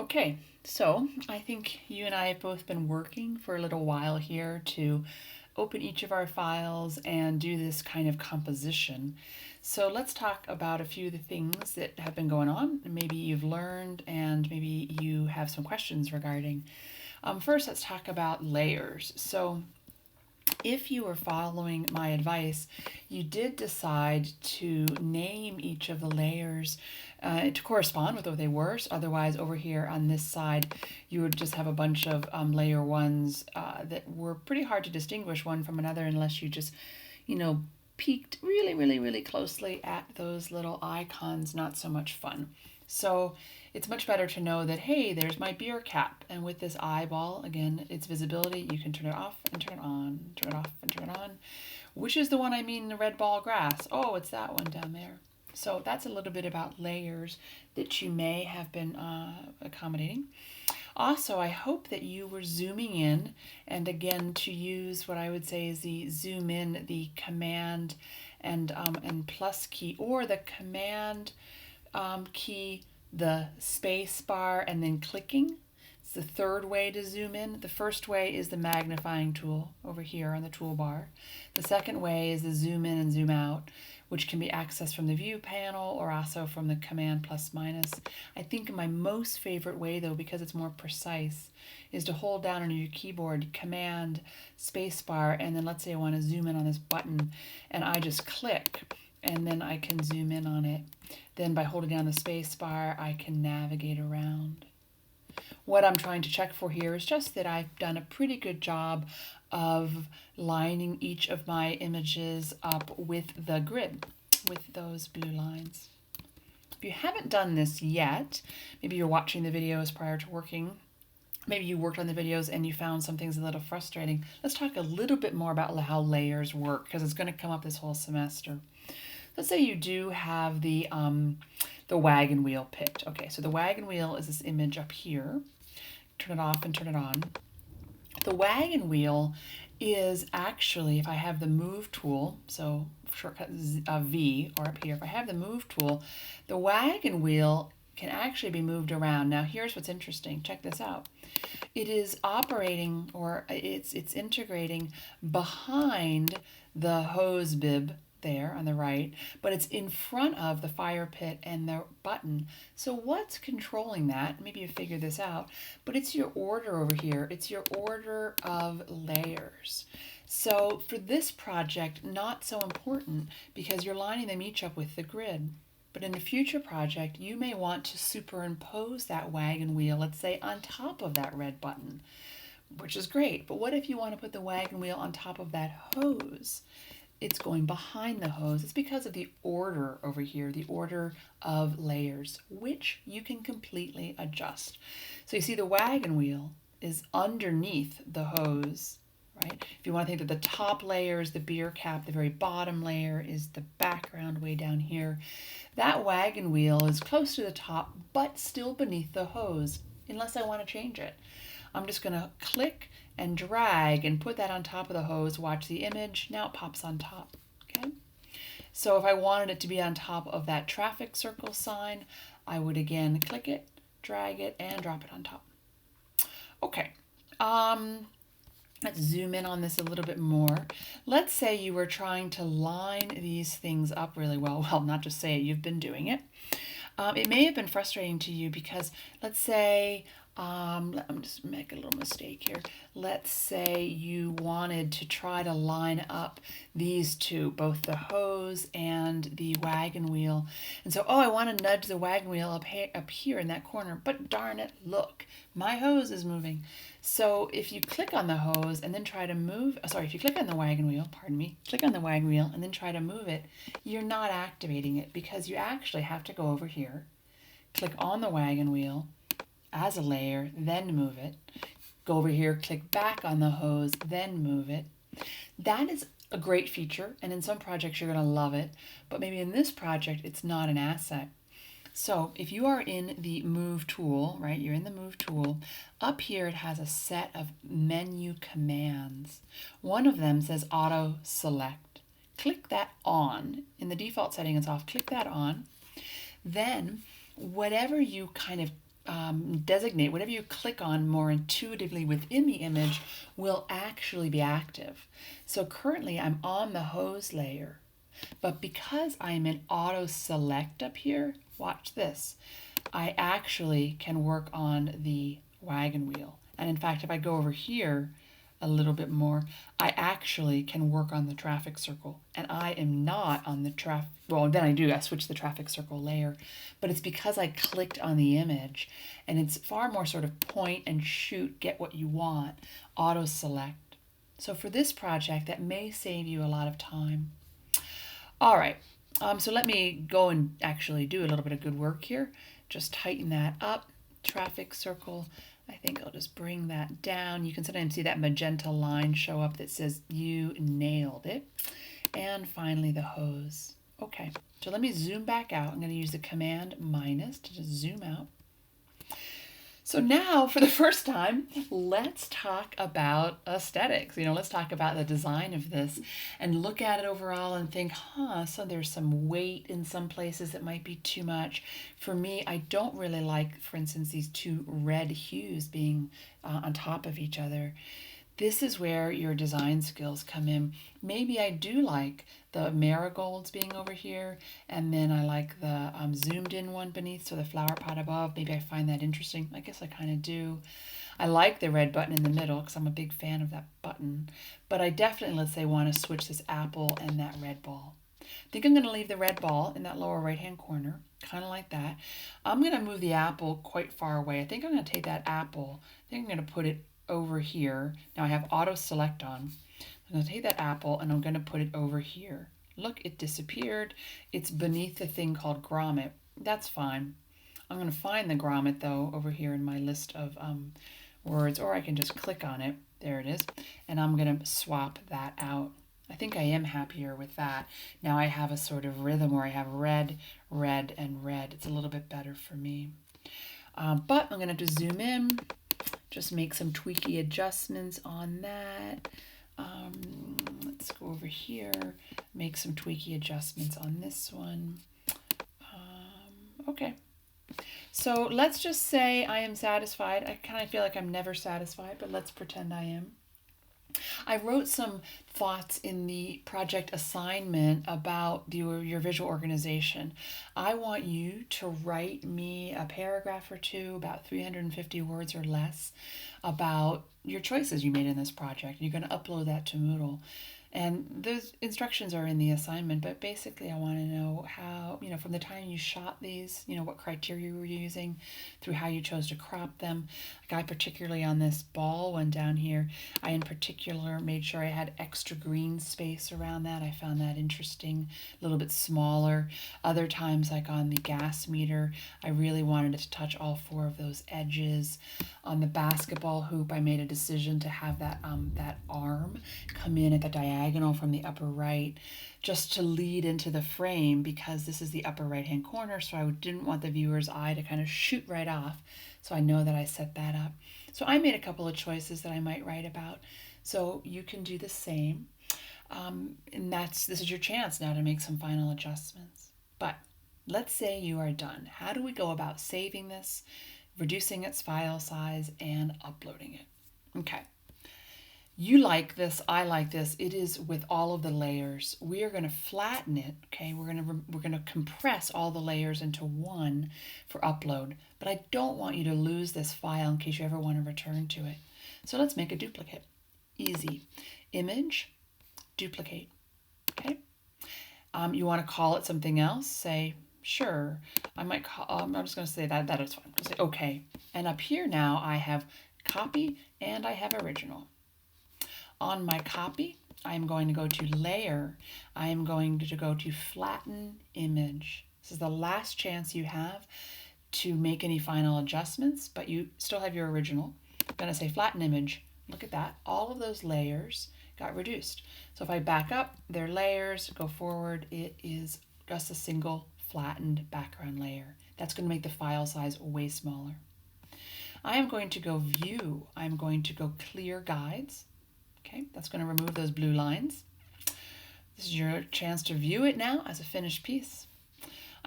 Okay, so I think you and I have both been working for a little while here to open each of our files and do this kind of composition. So let's talk about a few of the things that have been going on, and maybe you've learned and maybe you have some questions regarding. First, let's talk about layers. So if you were following my advice, you did decide to name each of the layers to correspond with what they were. So otherwise, over here on this side, you would just have a bunch of layer ones that were pretty hard to distinguish one from another unless you just, peeked really, really, really closely at those little icons. Not so much fun. So it's much better to know that, hey, there's my beer cap. And with this eyeball, again, its visibility, you can turn it off and turn it on, turn it off and turn it on. Which is the one I mean, the red ball grass? Oh, it's that one down there. So that's a little bit about layers that you may have been accommodating. Also, I hope that you were zooming in, and again, to use what I would say is the zoom in, the command and plus key, or the command key, the space bar, and then clicking. It's the third way to zoom in. The first way is the magnifying tool over here on the toolbar. The second way is the zoom in and zoom out, which can be accessed from the view panel or also from the command plus minus. I think my most favorite way, though, because it's more precise, is to hold down on your keyboard command space bar, and then let's say I want to zoom in on this button, and I just click, and then I can zoom in on it. Then by holding down the space bar, I can navigate around. What I'm trying to check for here is just that I've done a pretty good job of lining each of my images up with the grid, with those blue lines. If you haven't done this yet, maybe you're watching the videos prior to working, maybe you worked on the videos and you found some things a little frustrating. Let's talk a little bit more about how layers work, because it's going to come up this whole semester. Let's say you do have the wagon wheel picked. Okay, so the wagon wheel is this image up here. Turn it off and turn it on. The wagon wheel is actually, if I have the move tool, so shortcut V, or up here, if I have the move tool, the wagon wheel can actually be moved around. Now here's what's interesting. Check this out. It is operating, or it's integrating behind the hose bib there on the right, but it's in front of the fire pit and the button. So what's controlling that? Maybe you figured this out, but it's your order over here. It's your order of layers. So for this project, not so important because you're lining them each up with the grid. But in a future project, you may want to superimpose that wagon wheel, let's say, on top of that red button, which is great. But what if you want to put the wagon wheel on top of that hose? It's going behind the hose. It's because of the order over here, the order of layers, which you can completely adjust. So you see the wagon wheel is underneath the hose, right? If you want to think that the top layer is the beer cap, the very bottom layer is the background way down here. That wagon wheel is close to the top, but still beneath the hose, unless I want to change it. I'm just going to click and drag and put that on top of the hose. Watch the image. Now it pops on top. Okay. So if I wanted it to be on top of that traffic circle sign, I would again click it, drag it, and drop it on top. Okay. Let's zoom in on this a little bit more. Let's say you were trying to line these things up really well. Well, not just say it, you've been doing it. It may have been frustrating to you because let's say, let me just make a little mistake here. Let's say you wanted to try to line up these two, both the hose and the wagon wheel. And so, oh, I want to nudge the wagon wheel up here in that corner, but darn it, look, my hose is moving. So if you click on the hose and then try to move, if you click on the wagon wheel, click on the wagon wheel and then try to move it, you're not activating it because you actually have to go over here, click on the wagon wheel as a layer, then move it. Go over here, click back on the hose, then move it. That is a great feature, and in some projects you're going to love it, but maybe in this project it's not an asset. So if you are in the Move tool, right, you're in the Move tool, up here it has a set of menu commands. One of them says Auto Select. Click that on. In the default setting it's off. Click that on. Then whatever you kind of designate, whatever you click on more intuitively within the image will actually be active. So currently I'm on the hose layer, but because I'm in auto select up here, watch this, I actually can work on the wagon wheel. And in fact, if I go over here a little bit more, I actually can work on the traffic circle. And I am not on the traffic, well, then I switch the traffic circle layer, but it's because I clicked on the image, and it's far more sort of point and shoot, get what you want, auto select. So for this project, that may save you a lot of time. All right, so let me go and actually do a little bit of good work here. Just tighten that up, traffic circle. I think I'll just bring that down. You can sometimes see that magenta line show up that says you nailed it. And finally the hose. Okay, so let me zoom back out. I'm going to use the command minus to just zoom out. So now, for the first time, let's talk about aesthetics. Let's talk about the design of this and look at it overall and think, so there's some weight in some places that might be too much. For me, I don't really like, for instance, these two red hues being on top of each other. This is where your design skills come in. Maybe I do like the marigolds being over here, and then I like the zoomed in one beneath, so the flower pot above. Maybe I find that interesting. I guess I kind of do. I like the red button in the middle because I'm a big fan of that button. But I definitely, let's say, want to switch this apple and that red ball. I think I'm going to leave the red ball in that lower right-hand corner, kind of like that. I'm going to move the apple quite far away. I think I'm going to take that apple. I think I'm going to put it over here. Now I have auto select on. I'm going to take that apple and I'm going to put it over here. Look, it disappeared. It's beneath the thing called grommet. That's fine. I'm going to find the grommet though over here in my list of words, or I can just click on it. There it is. And I'm going to swap that out. I think I am happier with that. Now I have a sort of rhythm where I have red, red, and red. It's a little bit better for me. But I'm going to have to zoom in. Just make some tweaky adjustments on that. Let's go over here, make some tweaky adjustments on this one. Okay, so let's just say I am satisfied. I kind of feel like I'm never satisfied, but let's pretend I am. I wrote some thoughts in the project assignment about your visual organization. I want you to write me a paragraph or two, about 350 words or less, about your choices you made in this project. You're going to upload that to Moodle. And those instructions are in the assignment, but basically I want to know how, from the time you shot these, what criteria you were using, through how you chose to crop them. Like I particularly on this ball one down here, I in particular made sure I had extra green space around that. I found that interesting, a little bit smaller. Other times, like on the gas meter, I really wanted it to touch all four of those edges. On the basketball hoop, I made a decision to have that arm come in at the diagonal from the upper right, just to lead into the frame, because this is the upper right hand corner, so I didn't want the viewer's eye to kind of shoot right off. So I know that I set that up. So I made a couple of choices that I might write about. So you can do the same. And this is your chance now to make some final adjustments. But let's say you are done. How do we go about saving this, reducing its file size, and uploading it? Okay. You like this, I like this. It is with all of the layers. We are going to flatten it, okay? We're going to compress all the layers into one for upload, but I don't want you to lose this file in case you ever want to return to it. So let's make a duplicate. Easy. Image, duplicate, okay? You want to call it something else? Say, sure. I'm just going to say that is fine. I'm going to say, okay. And up here now I have copy and I have original. On my copy, I'm going to go to Layer. I am going to go to Flatten Image. This is the last chance you have to make any final adjustments, but you still have your original. I'm going to say Flatten Image. Look at that. All of those layers got reduced. So if I back up, they're layers, go forward, it is just a single flattened background layer. That's going to make the file size way smaller. I am going to go View. I'm going to go Clear Guides. Okay, that's going to remove those blue lines. This is your chance to view it now as a finished piece.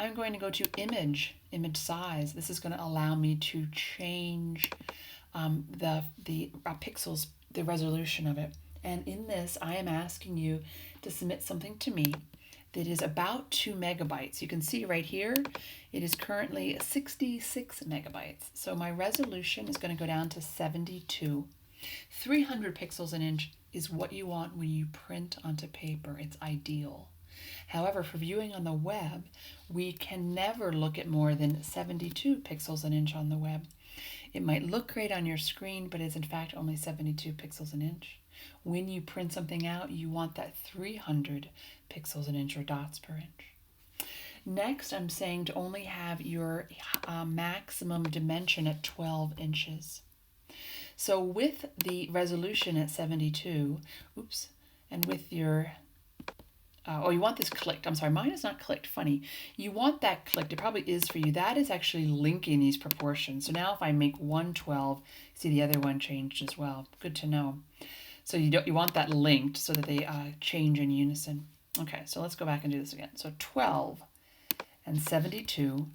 I'm going to go to image size. This is going to allow me to change the pixels, the resolution of it. And in this, I am asking you to submit something to me that is about 2 megabytes. You can see right here, it is currently 66 megabytes. So my resolution is going to go down to 72. 300 pixels an inch is what you want when you print onto paper. It's ideal. However, for viewing on the web, we can never look at more than 72 pixels an inch on the web. It might look great on your screen, but it's in fact only 72 pixels an inch. When you print something out, you want that 300 pixels an inch or dots per inch. Next, I'm saying to only have your maximum dimension at 12 inches. So with the resolution at 72, and with your you want this clicked. I'm sorry, mine is not clicked. Funny. You want that clicked. It probably is for you. That is actually linking these proportions. So now if I make 112, see the other one changed as well. Good to know. So you want that linked so that they change in unison. Okay, so let's go back and do this again. So 12 and 72.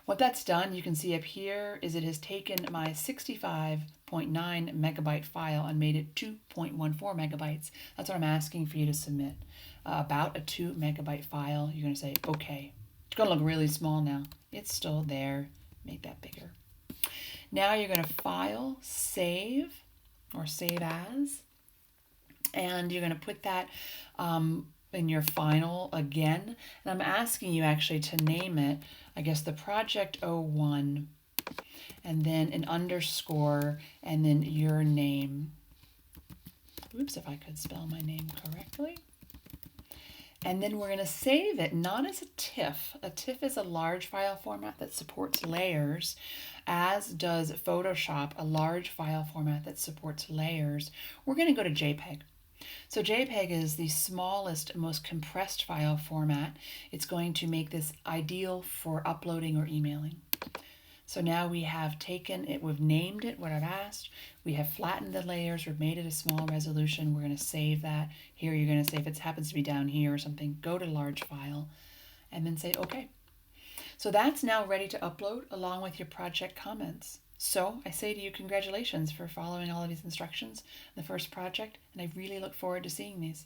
What that's done, you can see up here, is it has taken my 65.9 megabyte file and made it 2.14 megabytes. That's what I'm asking for you to submit. About a 2 megabyte file, you're going to say, okay. It's going to look really small now. It's still there. Make that bigger. Now you're going to file, save, or save as, and you're going to put that in your final again. And I'm asking you actually to name it, I guess, the project 01, and then an underscore, and then your name. Oops, if I could spell my name correctly. And then we're going to save it, not as a TIFF. A TIFF is a large file format that supports layers, as does Photoshop, a large file format that supports layers. We're going to go to JPEG. So JPEG is the smallest, most compressed file format. It's going to make this ideal for uploading or emailing. So now we have taken it, we've named it what I've asked, we have flattened the layers, we've made it a small resolution, we're going to save that. Here you're going to say, if it happens to be down here or something, go to large file, and then say OK. So that's now ready to upload along with your project comments. So I say to you, congratulations for following all of these instructions in the first project, and I really look forward to seeing these.